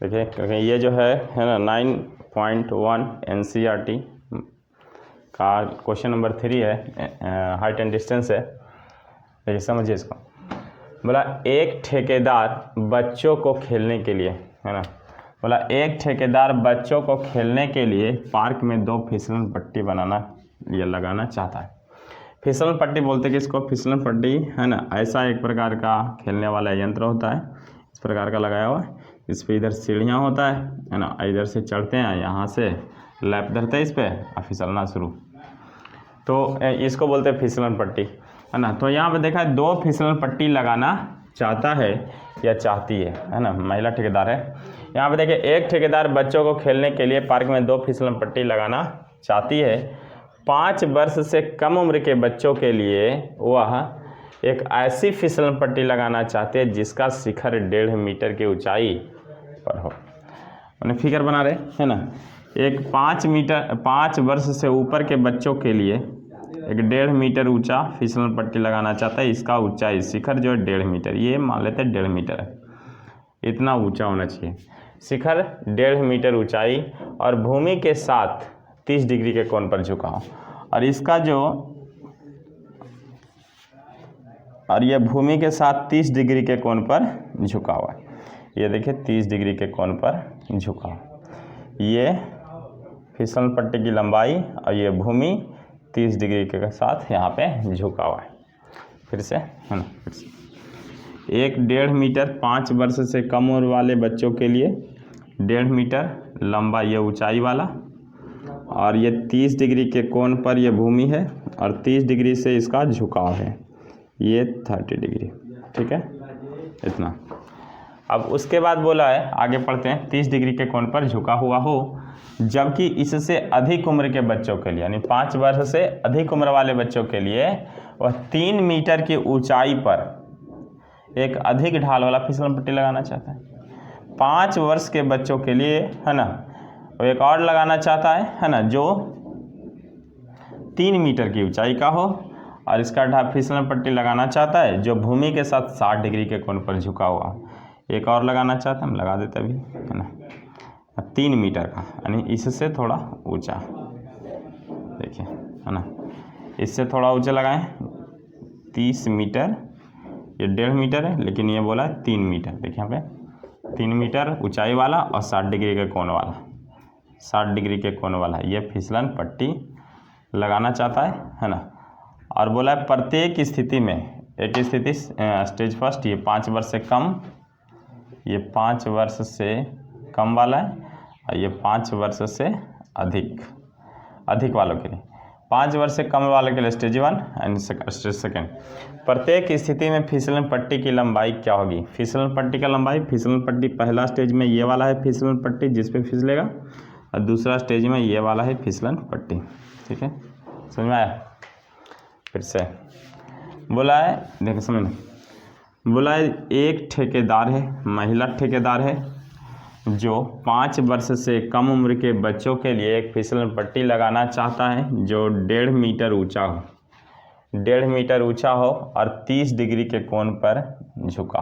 देखिए क्योंकि ये जो है ना 9.1 NCERT का क्वेश्चन नंबर 3 है, हाइट एंड डिस्टेंस है। देखिए समझिए इसको। बोला एक ठेकेदार बच्चों को खेलने के लिए, है ना, बोला एक ठेकेदार बच्चों को खेलने के लिए पार्क में 2 फिसलन पट्टी बनाना या लगाना चाहता है। फिसलन पट्टी बोलते कि इसको फिसलन पट्टी, है ना, ऐसा एक प्रकार का खेलने वाला यंत्र होता है, इस प्रकार का लगाया हुआ है। इस पर इधर सीढ़ियाँ होता है ना, इधर से चढ़ते हैं, यहाँ से लैप धरते हैं इस पर और फिसलना शुरू, तो इसको बोलते हैं फिसलन पट्टी, है ना। तो यहाँ पे देखा है 2 फिसलन पट्टी लगाना चाहता है या चाहती है ना, महिला ठेकेदार है। यहाँ पे देखिए एक ठेकेदार बच्चों को खेलने के लिए पार्क में 2 फिसलन पट्टी लगाना चाहती है। 5 वर्ष से कम उम्र के बच्चों के लिए वह एक ऐसी फिसलन पट्टी लगाना चाहते हैं जिसका शिखर 1.5 मीटर की ऊंचाई पर हो। उन्हें फिगर बना रहे हैं ना, एक 5 वर्ष से ऊपर के बच्चों के लिए एक 1.5 मीटर ऊंचा फिसलन पट्टी लगाना चाहता है। इसका ऊंचाई शिखर जो है 1.5 मीटर, ये मान लेते हैं 1.5 मीटर है, इतना ऊंचा होना चाहिए। शिखर 1.5 मीटर ऊंचाई और भूमि के साथ 30 डिग्री के कोण पर झुका हो, और इसका जो और ये भूमि के साथ 30 डिग्री के कोण पर झुका हुआ है। ये देखिए 30 डिग्री के कोण पर झुका हुआ, ये फिसलन पट्टी की लंबाई और ये भूमि 30 डिग्री के साथ यहाँ पे झुका हुआ है। फिर से, है ना, फिर से एक 1.5 मीटर 5 वर्ष से कम उम्र वाले बच्चों के लिए 1.5 मीटर लंबा ये ऊंचाई वाला, और ये 30 डिग्री के कोण पर ये भूमि है और 30 डिग्री से इसका झुकाव है, ये 30 डिग्री, ठीक है, इतना। अब उसके बाद बोला है, आगे पढ़ते हैं, 30 डिग्री के कोण पर झुका हुआ हो, जबकि इससे अधिक उम्र के बच्चों के लिए, यानी 5 वर्ष से अधिक उम्र वाले बच्चों के लिए वह 3 मीटर की ऊंचाई पर एक अधिक ढाल वाला फिसलन पट्टी लगाना चाहता है। 5 वर्ष के बच्चों के लिए, है ना, वो एक और लगाना चाहता है ना, जो 3 मीटर की ऊंचाई का हो, और इसका फिसलन पट्टी लगाना चाहता है जो भूमि के साथ 60 डिग्री के कोण पर झुका हुआ। एक और लगाना चाहता है, हम लगा देते अभी, है ना, 3 मीटर का, यानी इससे थोड़ा ऊंचा, देखिए, है ना, इससे थोड़ा ऊंचा लगाएं, 30 मीटर, ये 1.5 मीटर है, लेकिन ये बोला है 3 मीटर, देखिए यहाँ पे 3 मीटर ऊंचाई वाला और 60 डिग्री के कोण वाला, 60 डिग्री के कोण वाला ये फिसलन पट्टी लगाना चाहता है ना। और बोला है प्रत्येक स्थिति में, एक स्थिति स्टेज फर्स्ट, ये 5 वर्ष से कम, ये 5 वर्ष से कम वाला है, और ये 5 वर्ष से अधिक वालों के लिए, 5 वर्ष से कम वालों के लिए स्टेज 1 एंड स्टेज सेकेंड। प्रत्येक स्थिति में फिसलन पट्टी की लंबाई क्या होगी? फिसलन पट्टी का लंबाई, फिसलन पट्टी पहला स्टेज में ये वाला है फिसलन पट्टी जिस पे फिसलेगा, और दूसरा स्टेज में ये वाला है फिसलन पट्टी, ठीक है, समझ में आया? फिर से बोला है, देखिए समझ में, बोला है एक ठेकेदार है, महिला ठेकेदार है, जो 5 वर्ष से कम उम्र के बच्चों के लिए एक फिसलन पट्टी लगाना चाहता है जो 1.5 मीटर ऊंचा हो, 1.5 मीटर ऊंचा हो और 30 डिग्री के कोण पर झुका,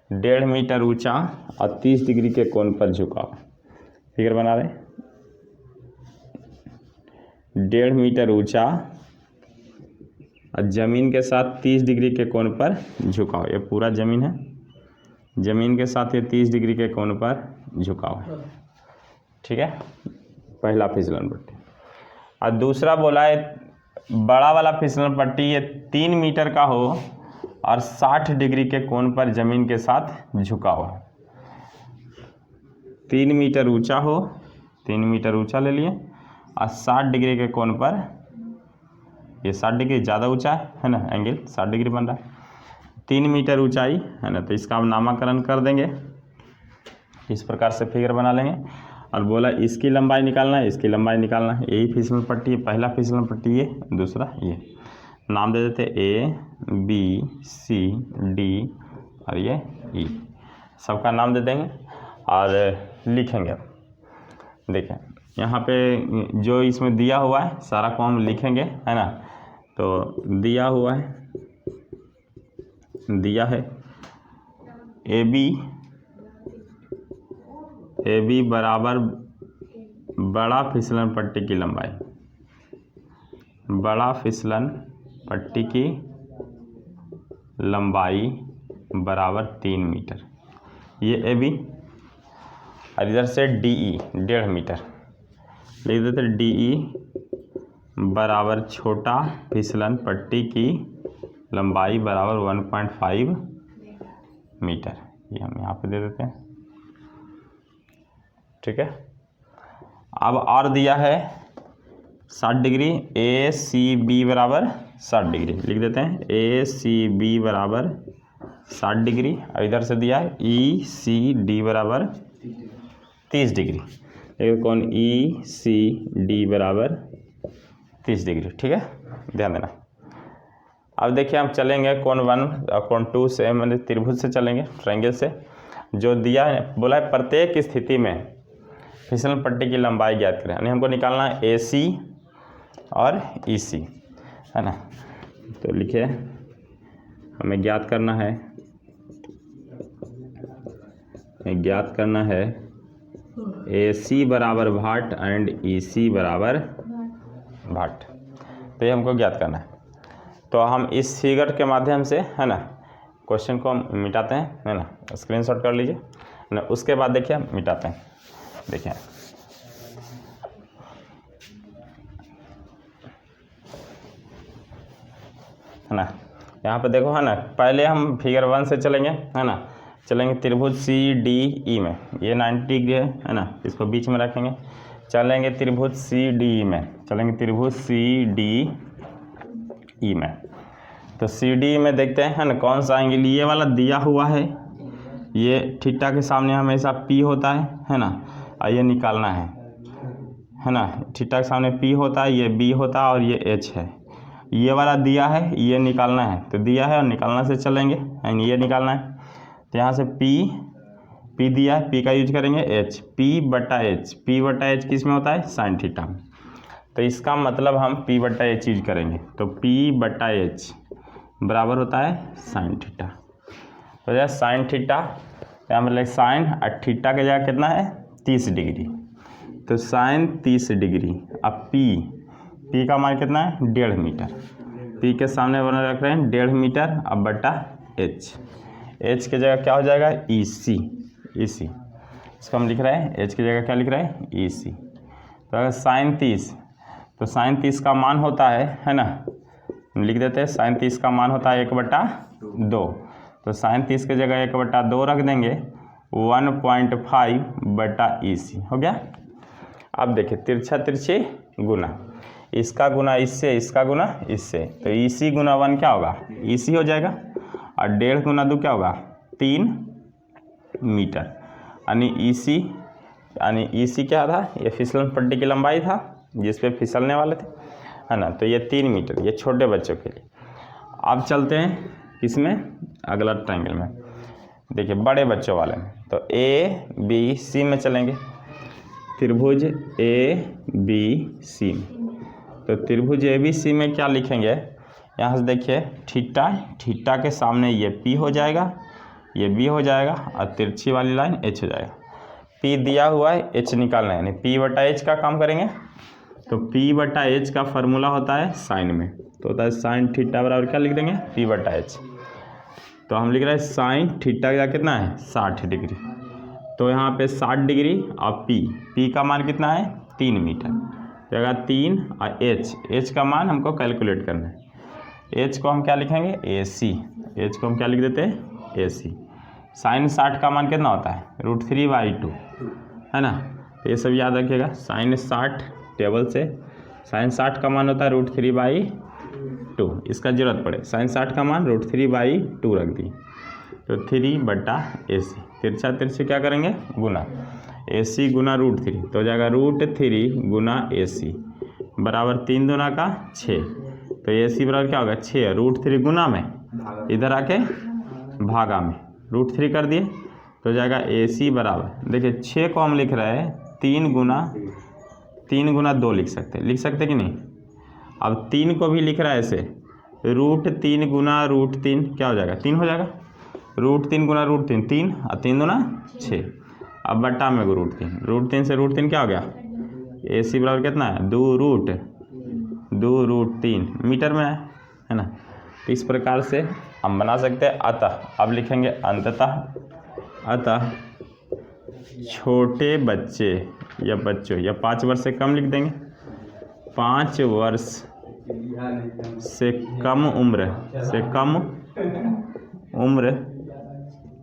1.5 मीटर ऊंचा और 30 डिग्री के कोण पर झुका। फिगर बना रहे, 1.5 मीटर ऊंचा और जमीन के साथ 30 डिग्री के कोण पर झुकाव, ये पूरा जमीन है, जमीन के साथ ये 30 डिग्री के कोण पर झुकाव है, ठीक है, पहला फिसलन पट्टी। और दूसरा बोला है बड़ा वाला फिसलन पट्टी ये 3 मीटर का हो और 60 डिग्री के कोण पर जमीन के साथ झुका हो, 3 मीटर ऊंचा हो, 3 मीटर ऊंचा ले लिए, और 60 डिग्री के कोण पर, ये 60 डिग्री ज़्यादा ऊंचा है ना, एंगल 60 डिग्री बन रहा है, 3 मीटर ऊंचाई है ना, तो इसका हम नामकरण कर देंगे, इस प्रकार से फिगर बना लेंगे। और बोला इसकी लंबाई निकालना है, इसकी लंबाई निकालना है, यही फिसलन पट्टी है, पहला फिसलन पट्टी ये, दूसरा ये, नाम दे देते A B C D और ये E, सबका नाम दे देंगे और लिखेंगे। देखें यहाँ पे जो इसमें दिया हुआ है सारा को हम लिखेंगे, है ना, तो दिया हुआ है, दिया है AB ए बी बराबर बड़ा फिसलन पट्टी की लंबाई, बड़ा फिसलन पट्टी की लंबाई बराबर 3 मीटर, ये ए बी। और इधर से डी ई 1.5 मीटर लिख देते, डी ई बराबर छोटा फिसलन पट्टी की लंबाई बराबर 1.5 मीटर, ये हम यहाँ पे दे देते हैं। ठीक है, अब और दिया है 60 डिग्री, ए सी बी बराबर 60 डिग्री लिख देते हैं, ए सी बी बराबर 60 डिग्री। और इधर से दिया है ई सी डी बराबर 30 डिग्री, कौन ई सी डी बराबर 30 डिग्री। ठीक है, ध्यान देना। अब देखिए हम चलेंगे कोण 1 और कोण 2 से, मतलब त्रिभुज से चलेंगे, ट्रायंगल से। जो दिया है, बोला है प्रत्येक स्थिति में फिसलन पट्टी की लंबाई ज्ञात करें, यानी हमको निकालना है ए सी और ई सी, है ना। तो लिखिए हमें ज्ञात करना है ए सी बराबर भाट एंड ई सी बराबर भाट। तो ये हमको ज्ञात करना है। तो हम इस फिगर के माध्यम से, है ना, क्वेश्चन को हम मिटाते हैं, है ना, स्क्रीनशॉट कर लीजिए ना। उसके बाद देखिए हम मिटाते हैं, देखिए है ना, यहाँ पे देखो, है ना। पहले हम फिगर 1 से चलेंगे, है ना, चलेंगे त्रिभुज सी डी ई में, ये 90 डिग्री है ना, इसको बीच में रखेंगे। चलेंगे त्रिभुज सी डी ई में, चलेंगे त्रिभुज सी डी ई में। तो सी डी में देखते हैं, है ना, कौन सा एंगल, ये वाला दिया हुआ है, ये थीटा के सामने हमेशा पी होता है ना, और ये निकालना है ना, थीटा के सामने पी होता है, ये बी होता है और ये एच है। ये वाला दिया है, ये निकालना है, तो दिया है और निकालना से चलेंगे, यानी ये निकालना है। तो यहाँ से पी दिया है, पी का यूज करेंगे एच, पी बटा एच किस में होता है, साइन थीटा में। तो इसका मतलब हम पी बटा एच यूज करेंगे, तो पी बटा एच बराबर होता है साइन थीटा। तो यह साइन थीटा, यहाँ मतलब साइन और थीटा की जगह कितना है, 30 डिग्री। तो साइन 30 डिग्री। अब पी का मान कितना है, 1.5 मीटर। पी के सामने बना रख रहे हैं 1.5 मीटर, अब बटा एच की जगह क्या हो जाएगा, ई सी। इसको हम लिख रहे हैं, एच की जगह क्या लिख रहे हैं, ई सी। तो अगर साइन 30, तो साइन 30 का मान होता है ना, लिख देते हैं, साइन 30 का मान होता है 1/2। तो साइन 30 की जगह 1/2 रख देंगे, 1.5 बटा ई सी हो गया। अब देखिए तिरछा तिरछी गुना, इसका गुना इससे, इसका गुना इससे, तो ई सी गुना 1 क्या होगा, ई सी हो जाएगा। और 1.5 गुना 2 क्या होगा, 3 मीटर। यानी ई सी क्या था, ये फिसलन पट्टी की लंबाई था जिस पे फिसलने वाले थे, है ना। तो ये 3 मीटर, ये छोटे बच्चों के लिए। अब चलते हैं किसमें, अगला ट्रायंगल में। देखिए बड़े बच्चों वाले में, तो ए बी सी में चलेंगे, त्रिभुज ए बी सी में। तो त्रिभुज ए बी सी में क्या लिखेंगे, यहाँ से देखिए थीटा के सामने ये पी हो जाएगा, ये बी हो जाएगा, और तिरछी वाली लाइन एच हो जाएगा। पी दिया हुआ है, एच निकालना है, यानी पी बटा एच का काम करेंगे। तो पी बटा एच का फॉर्मूला होता है साइन में, तो होता है साइन थीटा बराबर क्या लिख देंगे, पी बटा एच। तो हम लिख रहे हैं साइन थीटा का कितना है, 60 डिग्री। तो यहाँ पे 60 डिग्री और पी का मान कितना है, 3 मीटर। तो अगर 3 और एच का मान हमको कैलकुलेट करना है। एच को हम क्या लिखेंगे, ए सी। एच को हम क्या लिख देते हैं, ए सी। साइन 60 का मान कितना होता है, √3/2, है ना। तो ये सब याद रखिएगा, साइन 60 टेबल से साइन 60 का मान होता है √3/2। इसका जरूरत पड़े, साइन 60 का मान √3/2 रख दी। तो 3 बटा ए सी, तिरछा तिरछी क्या करेंगे, गुना, ए सी गुना √3, तो हो जाएगा √3 गुना ए सी बराबर 3 दूना का 6। तो ए सी बराबर क्या होगा, 6, √3 गुना में, इधर आके भागा में √3 कर दिए, तो हो जाएगा ए सी बराबर, देखिए 6 को हम लिख रहे हैं 3 गुना 2 लिख सकते कि नहीं। अब 3 को भी लिख रहा है ऐसे, √3 गुना √3 क्या हो जाएगा, 3 हो जाएगा। √3 गुना √3 3, और 3 दूना 6। अब बट्टा में को √3 से √3 क्या हो गया, AC बराबर कितना है 2√3 मीटर में है ना। तो इस प्रकार से हम बना सकते हैं। अतः अब लिखेंगे अतः छोटे बच्चे या बच्चों या 5 वर्ष से कम लिख देंगे, 5 वर्ष से कम उम्र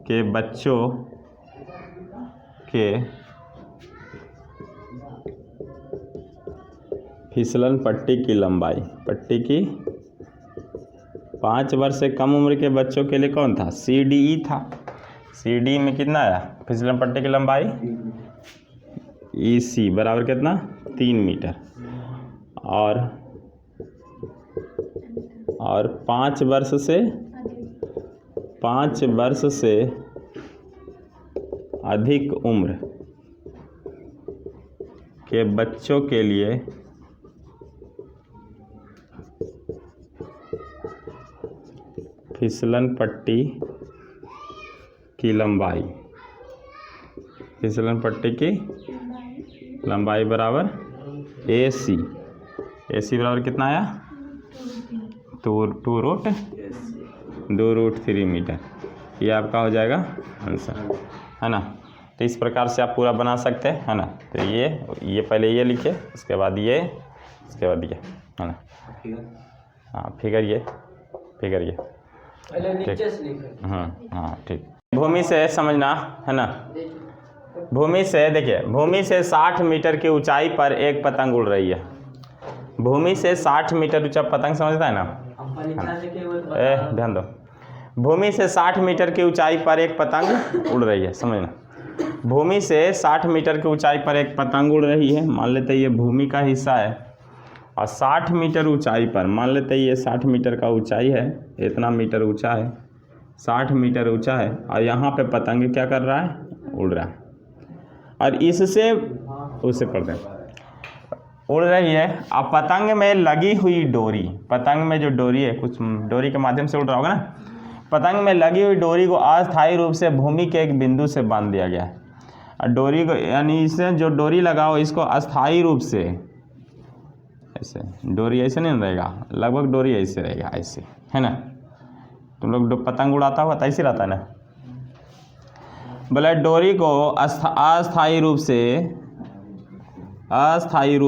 के बच्चों के फिसलन पट्टी की लंबाई 5 वर्ष से कम उम्र के बच्चों के लिए कौन था, CDE था। CD में कितना आया फिसलन पट्टी की लंबाई, EC बराबर कितना 3 मीटर। और 5 वर्ष से अधिक उम्र के बच्चों के लिए फिसलन पट्टी की लंबाई बराबर AC बराबर कितना आया 2√3 मीटर। ये आपका हो जाएगा आंसर है ना। तो इस प्रकार से आप पूरा बना सकते हैं है ना। तो ये पहले ये लिखे, उसके बाद ये है ना। हाँ फिगर ये हाँ ठीक। भूमि से समझना है ना। भूमि से देखिए, भूमि से 60 मीटर की ऊंचाई पर एक पतंग उड़ रही है। भूमि से 60 मीटर ऊंचा पतंग समझता है ना, ध्यान दो। भूमि से 60 मीटर की ऊंचाई पर एक पतंग उड़ रही है, समझना। भूमि से 60 मीटर की ऊंचाई पर एक पतंग उड़ रही है, मान लेते हैं ये भूमि का हिस्सा है। और 60 मीटर ऊंचाई पर, मान लेते हैं ये 60 मीटर का ऊंचाई है, इतना मीटर ऊंचा है, 60 मीटर ऊंचा है। और यहाँ पे पतंग क्या कर रहा है, उड़ रहा है। और इससे उसे पढ़ते हैं, उड़ रही है। अब पतंग में लगी हुई डोरी, पतंग में जो डोरी है, कुछ डोरी के माध्यम से उड़ रहा होगा ना। पतंग में लगी हुई डोरी को अस्थायी रूप से भूमि के एक बिंदु से बांध दिया गया है। और डोरी को, यानी इसे जो डोरी लगाओ इसको अस्थायी रूप से, ऐसे डोरी ऐसे नहीं रहेगा, लगभग डोरी ऐसे रहेगा, ऐसे है ना। तुम लोग पतंग उड़ाता हुआ तो ऐसे रहता है ना। बोले डोरी को अस्थायी रूप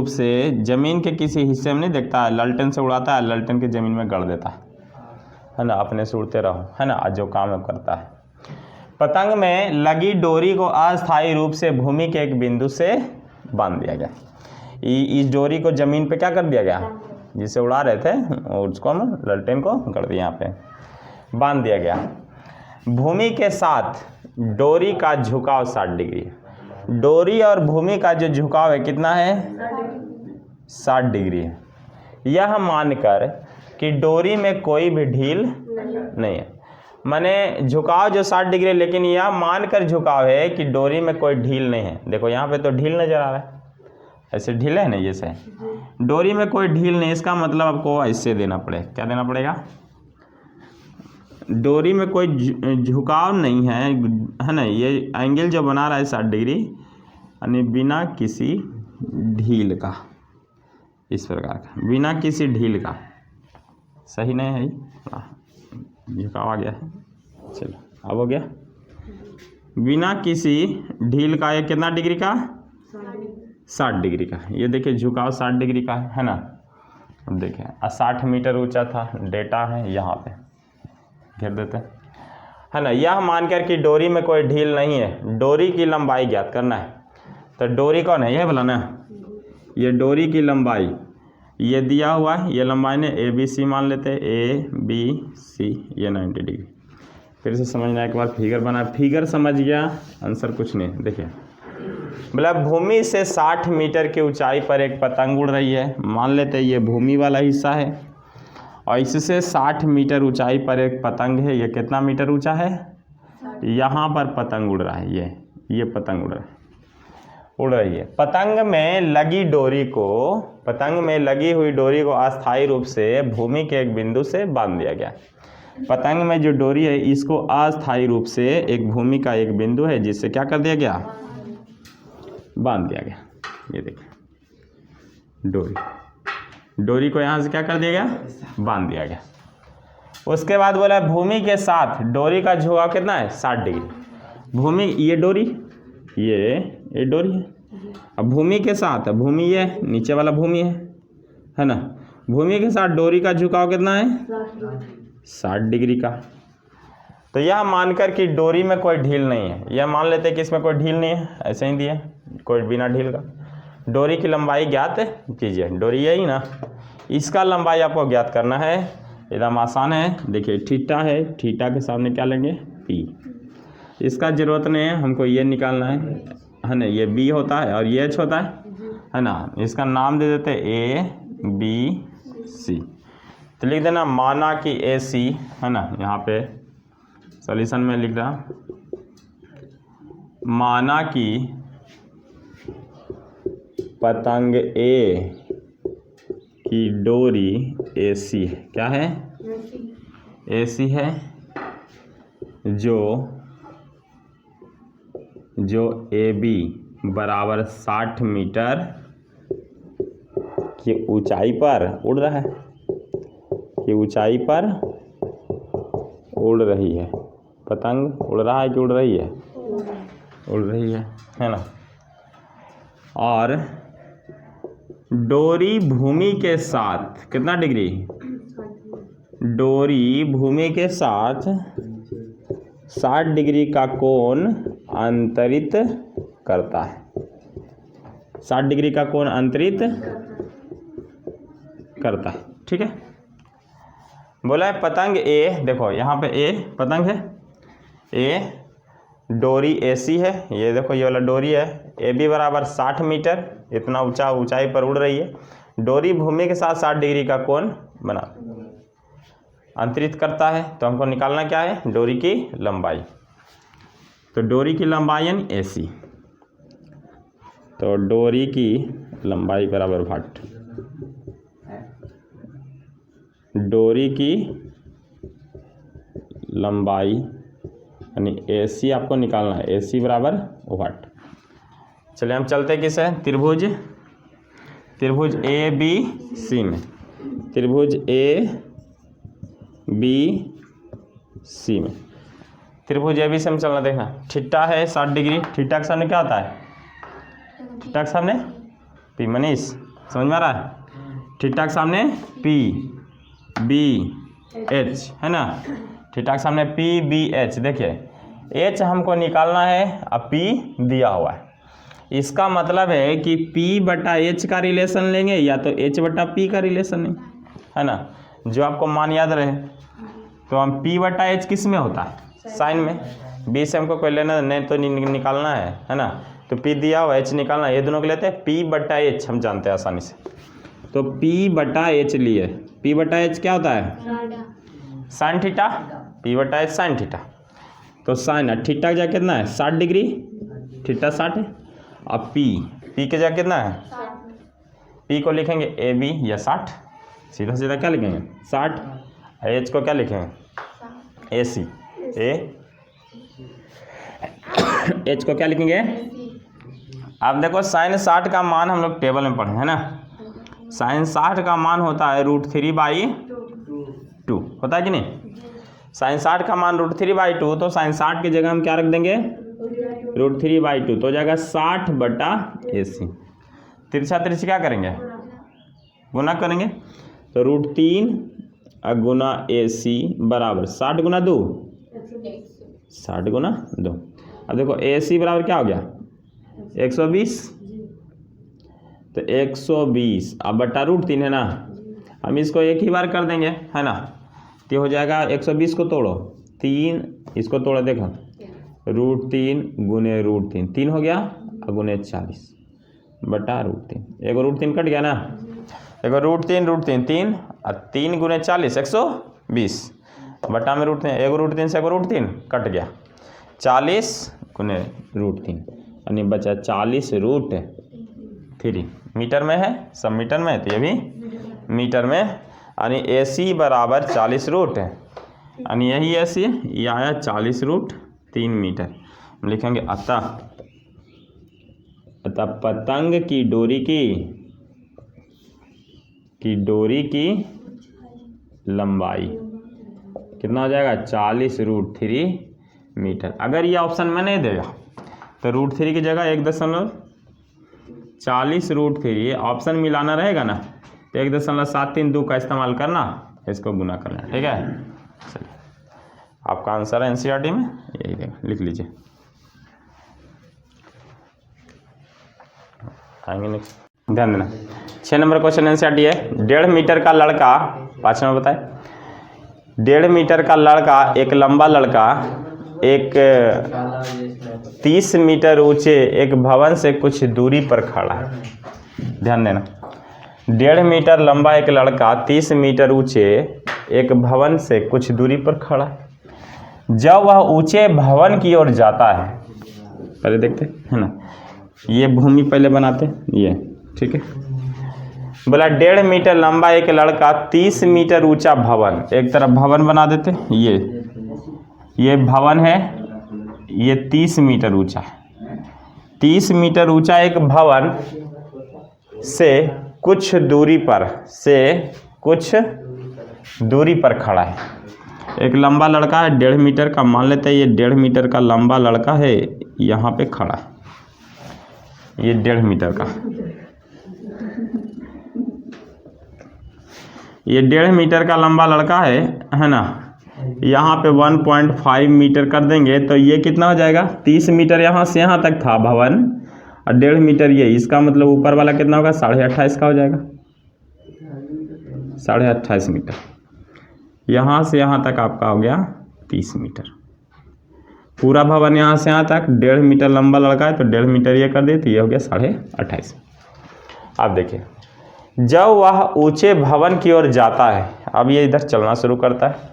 से जमीन के किसी हिस्से में नहीं देखता है, ललटेन से उड़ाता है, ललटेन के जमीन में गड़ देता है ना। अपने से उड़ते रहो है ना, जो काम है करता है। पतंग में लगी डोरी को अस्थायी रूप से भूमि के एक बिंदु से बांध दिया गया। इस डोरी को जमीन पे क्या कर दिया गया, जिसे उड़ा रहे थे और उसको हम ललटेन को गड़ दिया, यहाँ पे बांध दिया गया। भूमि के साथ डोरी का झुकाव 60 डिग्री। डोरी और भूमि का जो झुकाव है कितना है, 60 डिग्री है। यह मानकर कि डोरी में कोई भी ढील नहीं है, माने झुकाव जो 60 डिग्री है, लेकिन यह मानकर झुकाव है कि डोरी में कोई ढील नहीं है। देखो यहाँ पे तो ढील नजर आ रहा है, ऐसे ढील है ना, जैसे डोरी में कोई ढील नहीं, इसका मतलब आपको ऐसे देना पड़ेगा, क्या देना पड़ेगा, डोरी में कोई झुकाव नहीं है ना। ये एंगल जो बना रहा है 60 डिग्री, यानी बिना किसी ढील का, इस प्रकार का, बिना किसी ढील का। सही नहीं है, झुकाव आ गया है, चलो अब हो गया। बिना किसी ढील का, ये कितना डिग्री का, 60 डिग्री का। ये देखिए झुकाव 60 डिग्री का है ना। अब देखिए 60 मीटर ऊंचा था, डेटा है यहाँ पे घेर देते हैं है ना। यह मानकर कि डोरी में कोई ढील नहीं है, डोरी की लंबाई ज्ञात करना है। तो डोरी कौन है, ये बोला ना, ये डोरी की लंबाई ये दिया हुआ है, ये लंबाई ने ABC मान लेते हैं, ABC, ये 90 डिग्री। फिर से समझना, एक बार फिगर बना, फिगर समझ गया, आंसर कुछ नहीं। देखिए मतलब भूमि से 60 मीटर की ऊंचाई पर एक पतंग उड़ रही है, मान लेते हैं ये भूमि वाला हिस्सा है। और इससे 60 मीटर ऊंचाई पर एक पतंग है, ये कितना मीटर ऊंचा है, यहाँ पर पतंग उड़ रहा है, ये पतंग उड़ रही है। पतंग में लगी हुई डोरी को अस्थायी रूप से भूमि के एक बिंदु से बांध दिया गया। पतंग में जो डोरी है इसको अस्थायी रूप से एक भूमि का एक बिंदु है जिससे क्या कर दिया गया, बांध दिया गया। ये देखिए डोरी को यहाँ से क्या कर दिया गया, बांध दिया गया। उसके बाद बोला भूमि के साथ डोरी का झुकाव कितना है, 60 डिग्री। भूमि ये डोरी, ये डोरी है। अब भूमि के साथ, भूमि ये नीचे वाला भूमि है ना, भूमि के साथ डोरी का झुकाव कितना है, 60 डिग्री का। तो यह मानकर कि डोरी में कोई ढील नहीं है, यह मान लेते हैं कि इसमें कोई ढील नहीं है, ऐसे ही दिया कोई बिना ढील का। डोरी की लंबाई ज्ञात कीजिए, डोरी यही ना, इसका लंबाई आपको ज्ञात करना है, एकदम आसान है। देखिए थीटा है, थीटा के सामने क्या लेंगे, पी। इसका जरूरत नहीं है, हमको ये निकालना है ना, ये बी होता है और ये एच होता है ना। इसका नाम दे देते ए बी सी। तो लिख देना माना कि ए सी है ना, यहाँ पे सॉल्यूशन में लिख रहा, माना कि पतंग ए की डोरी ए सी है, क्या है, ए सी है, जो ए बी बराबर 60 मीटर की ऊंचाई पर उड़ रहा है, की ऊंचाई पर उड़ रही है। पतंग उड़ रहा है कि उड़ रही है, उड़ रही है ना। और डोरी भूमि के साथ कितना डिग्री, डोरी भूमि के साथ 60 डिग्री का कोण अंतरित करता है, 60 डिग्री का कोण अंतरित करता है, ठीक है। बोला है पतंग ए, देखो यहाँ पे ए पतंग है, ए डोरी ए सी है, ये देखो ये वाला डोरी है, ए बी बराबर 60 मीटर, इतना ऊंचाई पर उड़ रही है। डोरी भूमि के साथ 60 डिग्री का कोण बना अंतरित करता है। तो हमको निकालना क्या है, डोरी की लंबाई। तो डोरी की लंबाई यानी ए सी, तो डोरी की लंबाई बराबर भाट, डोरी की लंबाई यानी ए सी आपको निकालना है, ए सी बराबर वाट। चलिए हम चलते किस है, त्रिभुज ए बी सी में, त्रिभुज ए बी सी में, त्रिभुज ए बी सी में चलना। देखना थीटा है 60 डिग्री, थीटा के सामने क्या होता है, थीटा के सामने पी, मनीष समझ में आ रहा है, थीटा के सामने पी बी एच है ना, थीटा के सामने पी बी एच। देखिए एच हमको निकालना है, अब पी दिया हुआ है, इसका मतलब है कि पी बटा एच का रिलेशन लेंगे या तो एच बटा पी का रिलेशन लेंगे, है ना, जो आपको मान याद रहे। तो हम पी बटा एच किस में होता है, साइन में, बी से हमको कोई लेना नहीं तो निकालना है ना। तो पी दिया हुआ, एच निकालना, ये दोनों को लेते हैं पी बटा एच, हम जानते हैं आसानी से। तो पी बटा एच लिए, पी बटा एच क्या होता है, साइन थीटा, पी बटा एच साइन थीटा। तो साइन थीटा का जगह कितना है, 60 डिग्री, थीटा 60 है। अब पी के जगह कितना है, पी को लिखेंगे ए बी या 60, सीधा सीधा क्या लिखेंगे 60, एच को क्या लिखेंगे ए सी, एच को क्या लिखेंगे। अब देखो साइन 60 का मान हम लोग टेबल में पढ़े है ना, साइन 60 का मान होता है √3/2 होता है कि नहीं, साइन 60 का मान √3/2, तो साइन 60 की जगह हम क्या रख देंगे √3/2, तो हो जाएगा 60 बटा ए सी। तिरछा तिरछी क्या करेंगे, गुना करेंगे, तो √3 गुना ए सी बराबर 60 गुना 2, 60 गुना 2। अब देखो ए सी बराबर क्या हो गया 120, तो 120 अब बटा √3 है ना, हम इसको एक ही बार कर देंगे है ना, तो हो जाएगा 120 को तोड़ो 3, इसको तोड़ो देखो √3 गुने √3, 3 हो गया, और गुने 40 बटा √3, एगो √3 कट गया ना, एगो √3 3 और 3 गुने 40 120 बटा में √3, एगो √3 से एगो √3 कट गया, 40 गुने √3 यानी बचा 40√3। मीटर में है, सब मीटर में है, तो ये भी मीटर में, यानी ए सी बराबर 40√, यानी यही ए सी ये आया 40√3 मीटर। हम लिखेंगे अतः अतः पतंग की डोरी की लंबाई कितना हो जाएगा 40√3 मीटर। अगर ये ऑप्शन में नहीं देगा तो √3 की जगह 1.40√3 ये ऑप्शन मिलाना रहेगा ना, तो 1.732 का इस्तेमाल करना, इसको गुना करना। ठीक है, चलिए आपका आंसर है एनसीईआरटी में यही देगा, लिख लीजिए। आएंगे नेक्स्ट, ध्यान देना 6 नंबर क्वेश्चन एनसीईआरटी है। 1.5 मीटर का लड़का, 5 नंबर बताए, 1.5 मीटर का लड़का, एक लंबा लड़का एक 30 मीटर ऊंचे एक भवन से कुछ दूरी पर खड़ा है। ध्यान देना, 1.5 मीटर लंबा एक लड़का 30 मीटर ऊंचे एक भवन से कुछ दूरी पर खड़ा है। जब वह ऊंचे भवन की ओर जाता है, पहले देखते है ना, ये भूमि पहले बनाते ये, ठीक है। बोला 1.5 मीटर लंबा एक लड़का 30 मीटर ऊंचा भवन, एक तरफ भवन बना देते, ये भवन है, ये 30 मीटर ऊंचा है। 30 मीटर ऊंचा एक भवन से कुछ दूरी पर खड़ा है। एक लंबा लड़का है 1.5 मीटर का, मान लेते हैं ये 1.5 मीटर का लंबा लड़का है, यहाँ पे खड़ा है, ये 1.5 मीटर का, ये 1.5 मीटर का लंबा लड़का है ना। यहाँ पे 1.5 मीटर कर देंगे तो ये कितना हो जाएगा, 30 मीटर यहाँ से यहाँ तक था भवन, और 1.5 मीटर ये, इसका मतलब ऊपर वाला कितना होगा, 28.5 का हो जाएगा, 28.5 मीटर। यहाँ से यहाँ तक आपका हो गया 30 मीटर। पूरा भवन यहाँ से यहाँ तक 1.5 मीटर लंबा लड़का है, तो 1.5 मीटर ये कर देती, ये हो गया 28.5। अब देखिए, जब वह ऊंचे भवन की ओर जाता है, अब ये इधर चलना शुरू करता है,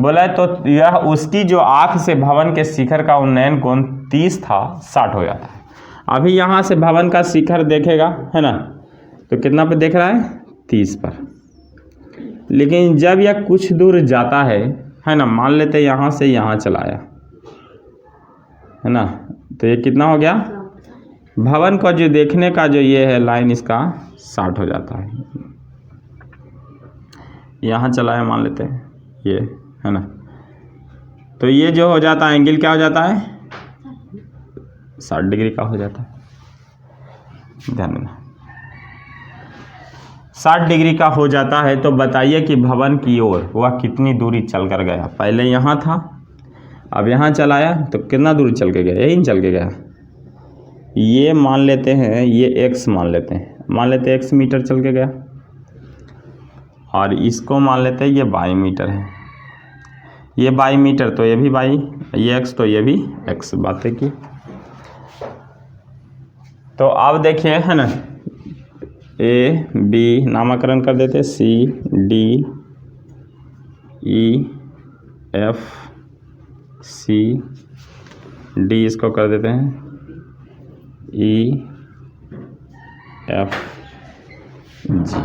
बोला है तो यह उसकी जो आँख से भवन के शिखर का उन्नयन कोण 30 था 60 हो जाता है। अभी यहाँ से भवन का शिखर देखेगा है ना, तो कितना पे देख रहा है, 30 पर। लेकिन जब यह कुछ दूर जाता है ना, मान लेते यहाँ से यहाँ चलाया है ना, तो ये कितना हो गया, भवन को जो देखने का जो ये है लाइन, इसका 60 हो जाता है। यहाँ चलाया मान लेते हैं ये है ना, तो ये जो हो जाता है एंगल क्या हो जाता है, 60 डिग्री का हो जाता है। ध्यान देना, 60 डिग्री का हो जाता है। तो बताइए कि भवन की ओर वह कितनी दूरी चल कर गया। पहले यहाँ था, अब यहाँ चलाया, तो कितना दूरी चल के गया, यही चल के गया। ये मान लेते हैं, ये x मान लेते हैं x मीटर चल के गया, और इसको मान लेते हैं ये y मीटर है, ये y मीटर तो ये भी y, ये x तो ये भी x, बातें की। तो अब देखिए है ना, A B नामकरण कर देते, C D E F C D इसको कर देते हैं E F G,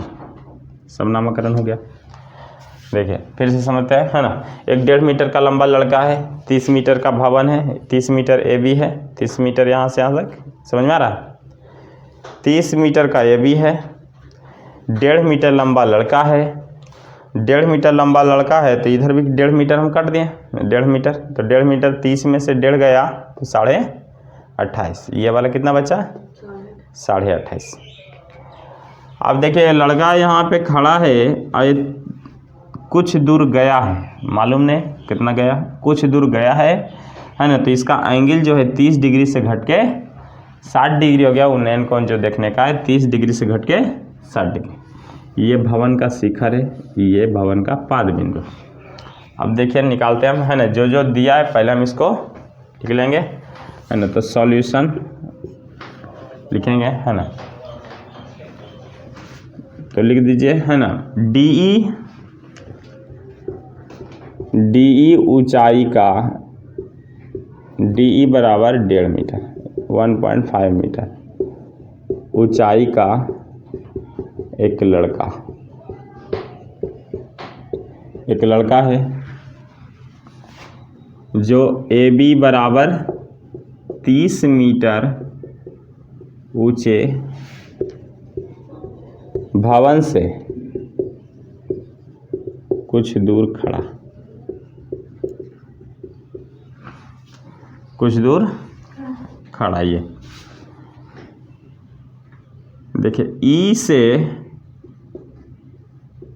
सब नामकरण हो गया। देखिए फिर से समझते हैं है ना, एक 1.5 मीटर का लंबा लड़का है, 30 मीटर का भवन है, 30 मीटर AB है, 30 मीटर यहाँ से यहाँ तक, समझ में आ रहा है, 30 मीटर का AB है, 1.5 मीटर लंबा लड़का है, 1.5 मीटर लंबा लड़का है, तो इधर भी 1.5 मीटर हम काट दिए, 1.5 मीटर, तो 1.5 मीटर 30 में से 1.5 गया तो 28.5, ये वाला कितना बचा, 28.5। अब देखिए लड़का यहाँ पे खड़ा है और कुछ दूर गया है, मालूम नहीं कितना गया, कुछ दूर गया है ना, तो इसका एंगल जो है 30 डिग्री से घट के 60 डिग्री हो गया। उन्नयन कोण जो देखने का है 30 डिग्री से घट के 60 डिग्री। ये भवन का शिखर है, ये भवन का पाद बिंदु। अब देखिए निकालते हैं हम है ना, जो जो दिया है पहले हम इसको लिख लेंगे है ना, तो सॉल्यूशन लिखेंगे है ना, तो लिख दीजिए है ना, DE ऊंचाई का, DE बराबर 1.5 मीटर, 1.5 मीटर ऊंचाई का एक लड़का है जो AB बराबर 30 मीटर ऊंचे भवन से कुछ दूर खड़ा, कुछ दूर खड़ा। ये देखिए ई से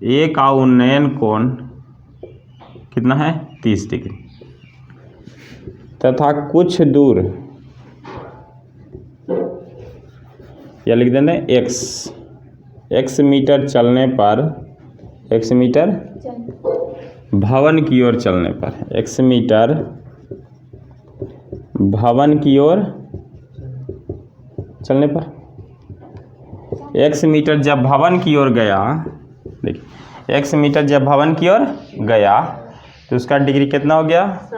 ए का उन्नयन कोण कितना है 30 डिग्री तथा कुछ दूर या लिख देना x मीटर चलने पर, x मीटर भवन की ओर चलने पर, x मीटर भवन की ओर चलने पर, x मीटर जब भवन की ओर गया, देखिए x मीटर जब भवन की ओर गया तो उसका डिग्री कितना हो गया,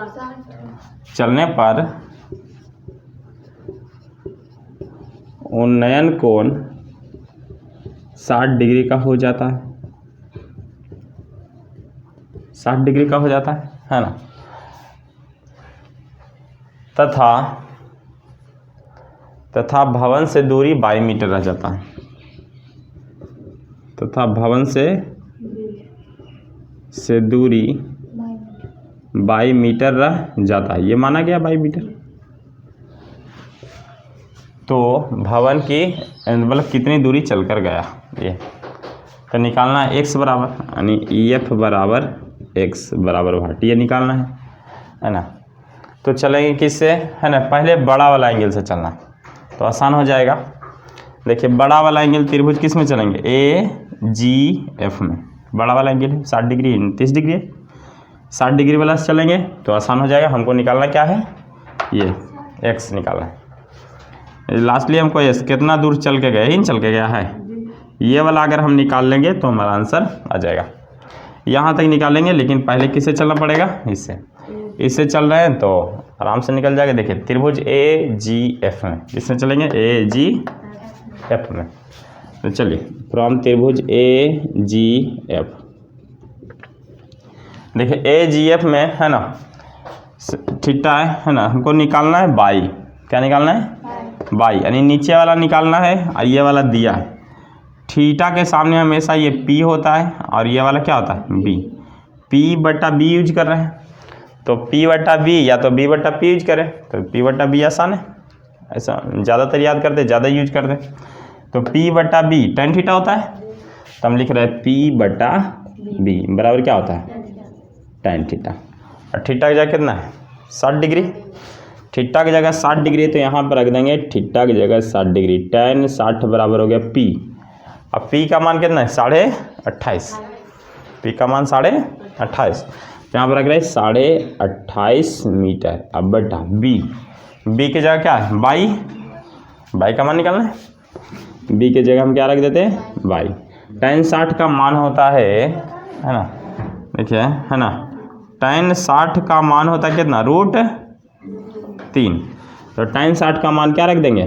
चलने पर उन्नयन कोण 60 डिग्री का हो जाता है, 60 डिग्री का हो जाता है ना। तथा भवन से दूरी 22 मीटर रह जाता है, तथा भवन से दूरी 22 मीटर रह जाता है, ये माना गया 22 मीटर। तो भवन की मतलब कितनी दूरी चलकर गया ये तो निकालना है, x बराबर यानी EF बराबर x बराबर वाट, ये निकालना है ना। तो चलेंगे किससे, है ना, पहले बड़ा वाला एंगल से चलना तो आसान हो जाएगा। देखिए बड़ा वाला एंगल त्रिभुज किस में चलेंगे, AGF में। बड़ा वाला एंगल 60 डिग्री 30 डिग्री है, 60 डिग्री वाला से चलेंगे तो आसान हो जाएगा। हमको निकालना क्या है, ये x निकालना है। लास्टली हमको s कितना दूर चल के गया, ही चल के गया है, ये वाला अगर हम निकाल लेंगे तो हमारा आंसर आ जाएगा। यहाँ तक निकालेंगे लेकिन पहले किससे चलना पड़ेगा, इससे चल रहे हैं तो आराम से निकल जाएगा। देखिए त्रिभुज AGF में, इसमें चलेंगे AGF में। तो चलिए फ्रॉम त्रिभुज AGF, देखिए AGF में है ना थीटा है ना, हमको निकालना है बाई, क्या निकालना है बाई, यानी नीचे वाला निकालना है और ये वाला दिया है। थीटा के सामने हमेशा ये P होता है और ये वाला क्या होता है B, P बटा B यूज कर रहे हैं तो P बटा B या तो B बटा P यूज करें तो P बटा B आसान है, ऐसा ज़्यादातर याद करते, ज़्यादा यूज करते। तो P बटा B tan थीटा होता है, तो हम लिख रहे हैं P बटा B बराबर क्या होता है tan थीटा। और थीटा की जगह कितना है 60 डिग्री, थीटा की जगह 60 डिग्री तो यहाँ पर रख देंगे थीटा की जगह 60 डिग्री, tan 60 बराबर हो गया P। अब P का मान कितना है 28.5, P का मान 28.5, यहाँ पर रख रहे हैं 28.5 मीटर। अब बटा B की जगह क्या है बाई का मान निकालना है, B की जगह हम क्या रख देते हैं बाई। tan 60 का मान होता है ना, देखिए है ना, tan 60 का मान होता है कितना √3, तो tan 60 का मान क्या रख देंगे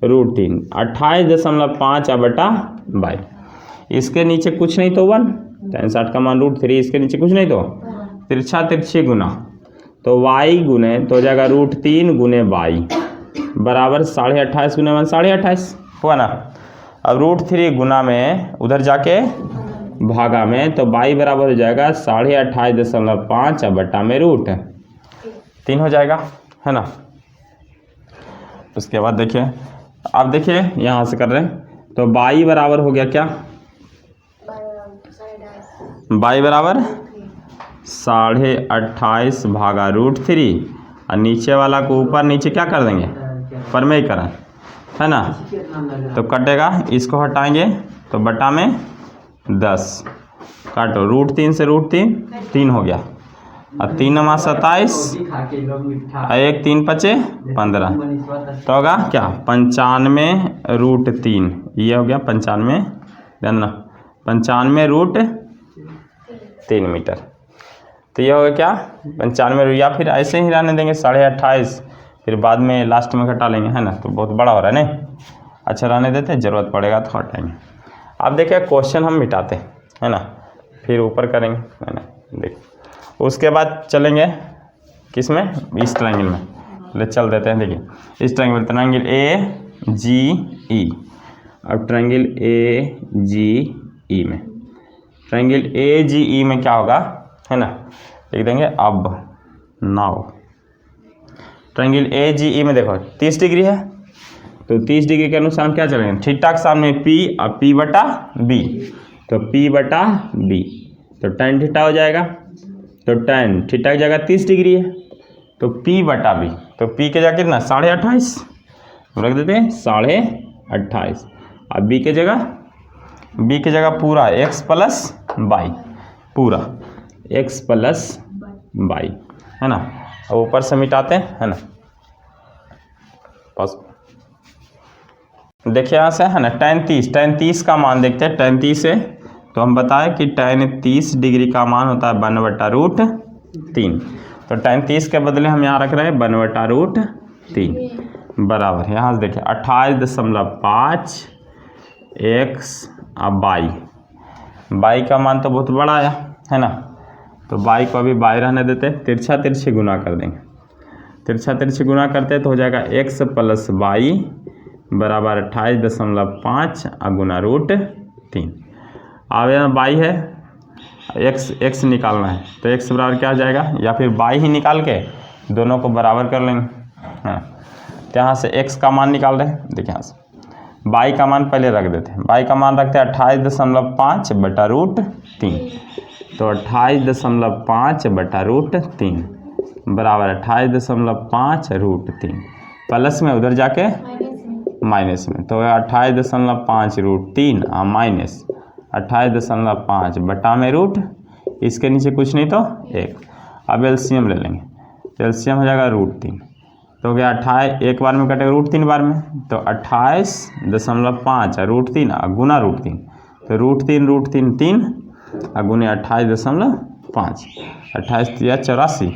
√3, 28.5 बटा बाई। इसके नीचे कुछ नहीं तो 1, tan 60 का मान √3, इसके नीचे कुछ नहीं तो तिरछा तिरछी गुना तो y गुने तो जाएगा √3 गुने बाई बराबर 28.5 गुने 1 28.5 हुआ ना। अब √3 गुना में उधर जाके भागा में तो बाई बराबर हो जाएगा 28.5 बटा में √3 हो जाएगा, है ना। उसके बाद देखिए अब देखिए यहाँ से कर रहे हैं तो बाई बराबर हो गया क्या, बाई बराबर 28.5 भागा √3 और नीचे वाला को ऊपर नीचे क्या कर देंगे पर में ही करें, है ना। तो कटेगा, इसको हटाएंगे तो बटा में 10 काटो, √3 से √3 3 हो गया और 3 × 27 और 1 3 5 15 तो होगा क्या 95√3, ये हो गया 95 देना 95√3 मीटर। तो ये होगा क्या 95, या फिर ऐसे ही रहने देंगे 28.5, फिर बाद में लास्ट में घटा लेंगे, है ना। तो बहुत बड़ा हो रहा है नहीं, अच्छा रहने देते हैं, ज़रूरत पड़ेगा तो हटाएंगे। अब देखिए क्वेश्चन हम मिटाते हैं, है ना, फिर ऊपर करेंगे, है ना। देखिए उसके बाद चलेंगे किस में, इस ट्रायंगल में, ले चल देते हैं। देखिए इस ट्रायंगल A जी ई। अब ट्रायंगल ए जी ई में, ट्रायंगल ए जी ई में क्या होगा, है ना, लिख देंगे अब नाउ। ट्रायंगल ए जी ई में देखो 30 डिग्री है, तो 30 डिग्री के अनुसार हम क्या चलेंगे, थीटा के सामने पी, अब पी बटा बी, तो पी बटा बी, तो tan थीटा हो जाएगा। तो tan थीटा की जगह 30 डिग्री है, तो p बटा बी, तो p के जगह कितना 28.5 रख देते हैं, 28.5। अब b के जगह पूरा x प्लस वाई, पूरा x प्लस वाई, है ना। अब ऊपर से मिटाते हैं, है ना। बस देखिए यहाँ से, है ना, tan 30 का मान देखते हैं। tan 30 है तो हम बताएं कि tan 30 डिग्री का मान होता है 1/√3। तो tan 30 के बदले हम यहाँ रख रहे हैं 1/√3 बराबर। यहाँ से देखिए 28.5 x अब बाई का मान तो बहुत बड़ा आया, है ना, तो बाई को अभी बाई रहने देते, तिरछा तिरछी गुना कर देंगे। तिरछा तिरछी गुना करते तो हो जाएगा x प्लस वाई बराबर 28.5 गुना √3। अब यहाँ बाई है, x निकालना है, तो x बराबर क्या आ जाएगा, या फिर बाई ही निकाल के दोनों को बराबर कर लेंगे, हाँ। तो यहाँ से x का मान निकाल रहे हैं, देखिए यहाँ से बाई का मान पहले रख देते हैं। बाई का मान रखते हैं 28.5 बटा √3, तो 28.5 बटा √3 बराबर 28.5 √3, प्लस में उधर जाके माइनस में, तो 28.5 √3 माइनस 28.5 बटा में रूट, इसके नीचे कुछ नहीं तो 1। अब एलसीएम ले लेंगे, एलसीएम हो जाएगा √3, तो हो गया 28, एक बार में कटेगा √3 बार में, तो 28.5 √3 गुना √3, तो √3 3 गुने 28.5, 28 या 84,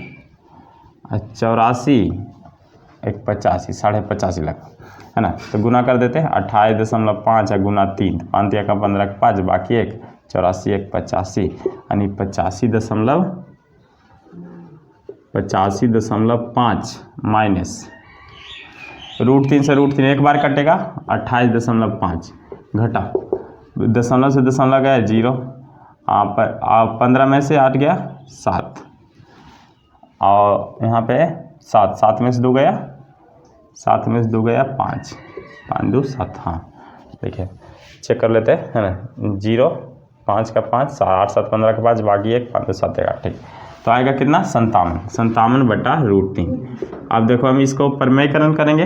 85 85 लगा, है ना। तो गुना कर देते हैं 28.5 गुना 3, 5 का 15 का 5 बाकी 1, 84 1 85, यानी 85.5 माइनस √3 से √3 एक बार कटेगा, 28.5 घटा, दशमलव से दशमलव गया 0, 15 में से 8 गया 7, और यहाँ पे 7 में से 2 गया, 7 में से 2 गया 5, 5 2 7, हाँ देखिए चेक कर लेते हैं, है ना। 0 5 का 5 8 7 15 का 5 बाकी 1 5 2 7 1 8, ठीक। तो आएगा कितना 57 बटा √3। अब देखो हम इसको परमेयकरण करेंगे,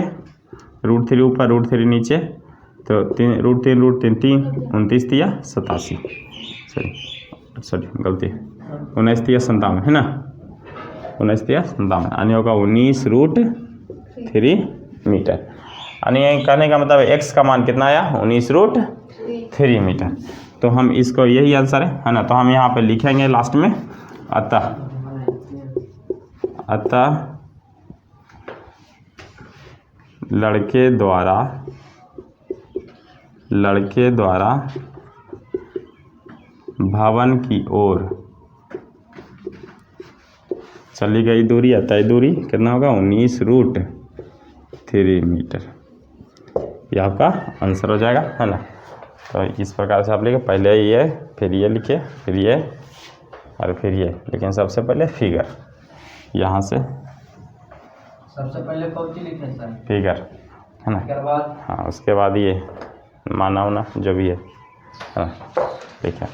√3 ऊपर √3 नीचे, तो 3 √3 3 29 दिया 87, सॉरी गलती, 19 दिया 57, है ना, 19 दिया 57, यानी होगा 19√3 मीटर। यानी कहने का मतलब x का मान कितना आया, 19√3 मीटर। तो हम इसको, यही आंसर है ना। तो हम यहाँ पे लिखेंगे लास्ट में, अतः लड़के द्वारा भवन की ओर चली गई दूरी, तय दूरी कितना होगा 19√3 मीटर। ये आपका आंसर हो जाएगा, है ना। तो इस प्रकार से आप लिखे, पहले ये फिर ये लिखे, फिर ये और फिर ये, लेकिन सबसे पहले फिगर, यहाँ से सबसे पहले कौन सी लिखे सर, फिगर, है ना, हाँ उसके बाद ये माना होना जो भी है ना, ठीक है।